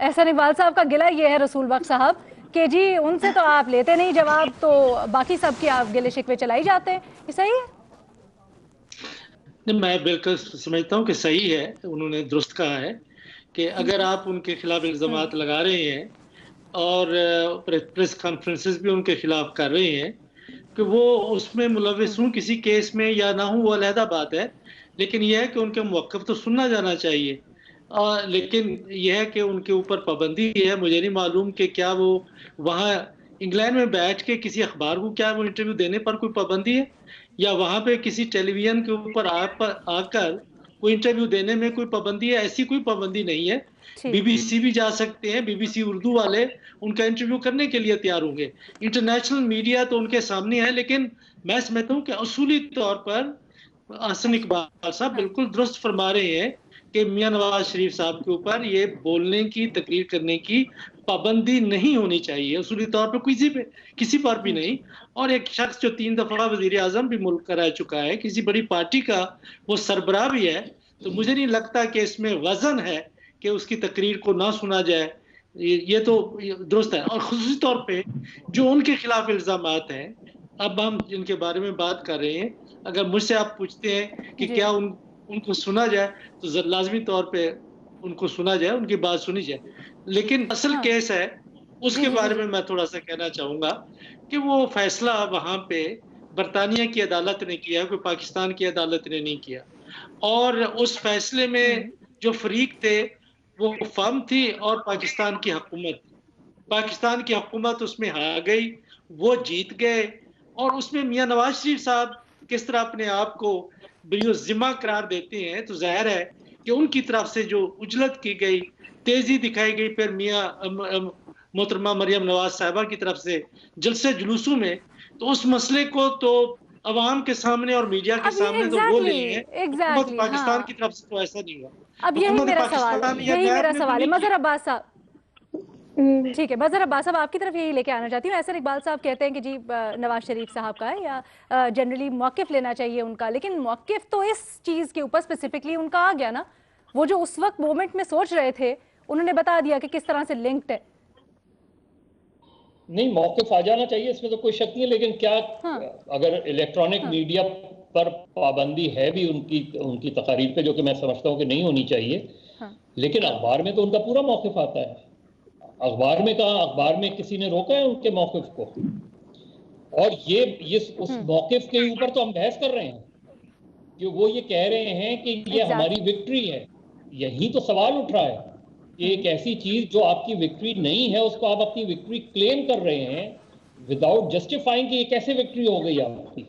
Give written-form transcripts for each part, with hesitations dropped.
एहसान इकबाल साहब का गिला ये है रसूल बख्श साहब कि जी उनसे तो आप लेते नहीं जवाब, तो बाकी सबकी आप गिले शिकवे चलाई जाते हैं। ये सही है? नहीं, मैं बिल्कुल समझता हूँ कि सही है, उन्होंने दुरुस्त कहा है कि अगर आप उनके खिलाफ हम्म। इल्जामात लगा रहे हैं और प्रेस कॉन्फ्रेंसेस भी उनके खिलाफ कर रहे हैं कि वो उसमें मुलविस हम्म। हूँ किसी केस में या ना हूँ, वो अलहदा बात है। लेकिन यह है कि उनके मौक़िफ़ तो सुनना जाना चाहिए। लेकिन यह है कि उनके ऊपर पाबंदी है। मुझे नहीं मालूम कि क्या वो वहाँ इंग्लैंड में बैठ के किसी अखबार को क्या वो इंटरव्यू देने पर कोई पाबंदी है, या वहाँ पे किसी टेलीविजन के ऊपर आकर कोई इंटरव्यू देने में कोई पाबंदी है? ऐसी कोई पाबंदी नहीं है। ठीक। बीबीसी भी जा सकते हैं, बीबीसी उर्दू वाले उनका इंटरव्यू करने के लिए तैयार होंगे। इंटरनेशनल मीडिया तो उनके सामने है। लेकिन मैं समझता हूँ कि असूली तौर पर हसन अच्छा। इकबाल साहब हाँ। बिल्कुल दुरुस्त फरमा रहे हैं कि मियां नवाज शरीफ साहब के ऊपर ये बोलने की, तकरीर करने की पाबंदी नहीं होनी चाहिए उसूली तौर पर, किसी पर भी नहीं। और एक शख्स जो 3 दफा वजीर आजम भी मुल्क का रह चुका है, किसी बड़ी पार्टी का वो सरबराह भी है, तो मुझे नहीं लगता कि इसमें वजन है कि उसकी तकरीर को ना सुना जाए। ये तो दुरुस्त है। और खुसूसी तौर पे जो उनके खिलाफ इल्जामात हैं, अब हम जिनके बारे में बात कर रहे हैं, अगर मुझसे आप पूछते हैं कि जी। क्या उनको सुना जाए, तो लाजमी तौर पे उनको सुना जाए, उनकी बात सुनी जाए। लेकिन असल हाँ। केस है, जी उसके जी जी बारे जी। में मैं थोड़ा सा कहना चाहूंगा कि वो फैसला वहां पे बरतानिया की अदालत ने किया, कोई पाकिस्तान की अदालत ने नहीं किया। और उस फैसले में हम्म। जो फरीक थे वो फर्म थी और पाकिस्तान की हुकूमत थी। पाकिस्तान की हुकूमत उसमें हार गई, वो जीत गए। और उसमें मियां नवाज शरीफ साहब किस तरह अपने आप को जिम्मा करार देते हैं, तो जाहिर है कि उनकी तरफ से जो उजलत की गई, तेजी दिखाई गई, फिर मियां मोहतरमा मरियम नवाज साहिबा की तरफ से जलसे जुलूसों में, तो उस मसले को तो अवाम के सामने और मीडिया के अब ये सामने तो वो ले एग्जैक्टली हैं। हुकूमत एग्जैक्टली पाकिस्तान की हाँ। तरफ से तो ऐसा नहीं हुआ। अब हुकूमत पाकिस्तान या यही नैब मेरा ने तो सवाल है नहीं मजहर किया। अब्बास साहब। ठीक है, मजहर अब्बास साहब आपकी तरफ यही लेके आना चाहती हूँ। एहसन इकबाल साहब कहते हैं कि जी नवाज शरीफ साहब का है या जनरली मौकिफ लेना चाहिए उनका, लेकिन मौकिफ तो इस चीज के ऊपर स्पेसिफिकली उनका आ गया ना। वो जो उस वक्त मोमेंट में सोच रहे थे, उन्होंने बता दिया कि किस तरह से लिंक्ड है। नहीं, मौक़िफ़ आ जाना चाहिए, इसमें तो कोई शक नहीं है। लेकिन क्या हाँ। अगर इलेक्ट्रॉनिक हाँ। मीडिया पर पाबंदी है भी उनकी उनकी तकारीर पे, जो कि मैं समझता हूँ कि नहीं होनी चाहिए, हाँ। लेकिन हाँ। अखबार में तो उनका पूरा मौक़िफ़ आता है। अखबार में कहा, अखबार में किसी ने रोका है उनके मौक़िफ़ को? और ये उस हम्म। मौक़िफ़ के ऊपर तो हम बहस कर रहे हैं कि वो ये कह रहे हैं कि ये हमारी एग्जैक्टली। विक्ट्री है। यही तो सवाल उठ रहा है कि एक ऐसी चीज जो आपकी विक्ट्री नहीं है, उसको आप अपनी विक्ट्री क्लेम कर रहे हैं विदाउट जस्टिफाइंग कि ये कैसे विक्ट्री हो गई आपकी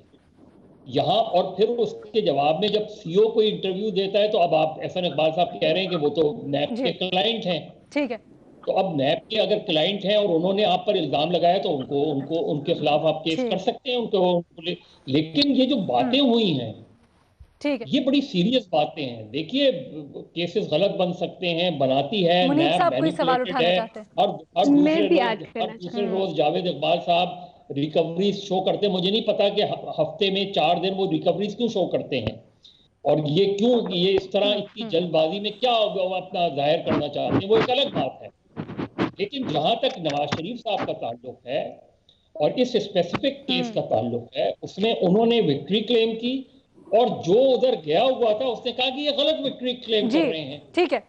यहाँ। और फिर उसके जवाब में जब सीओ को इंटरव्यू देता है, तो अब आप एहसन इकबाल साहब कह रहे हैं कि वो तो नैब जी। के क्लाइंट हैं। ठीक है। तो अब नैब के अगर क्लाइंट हैं और उन्होंने आप पर इल्जाम लगाया, तो उनको उनको उनके खिलाफ आप केस कर ठीक। सकते हैं लेकिन ये जो बातें हुई हैं, ठीक है। ये बड़ी सीरियस बातें हैं। देखिए, केसेस गलत बन सकते हैं, बनाती है मुनीब नैब, साहब कोई सवाल मैनिपुलेटेड उठाना है। चाहते हैं? मैं भी ऐड हर करना दूसरे चाहूँ। रोज जावेद इकबाल साहब रिकवरी शो करते हैं। मुझे नहीं पता कि हफ्ते में 4 दिन वो रिकवरीज क्यों शो करते हैं, और ये क्यों, ये इस तरह इतनी जल्दबाजी में क्या वो अपना जाहिर करना चाहते हैं, वो एक अलग बात है। लेकिन जहां तक नवाज शरीफ साहब का ताल्लुक है और इस स्पेसिफिक केस का ताल्लुक है, उसमें उन्होंने विक्ट्री क्लेम की, और जो उधर गया हुआ था उसने कहा कि ये गलत विक्ट्री क्लेम जी। कर रहे हैं। ठीक है।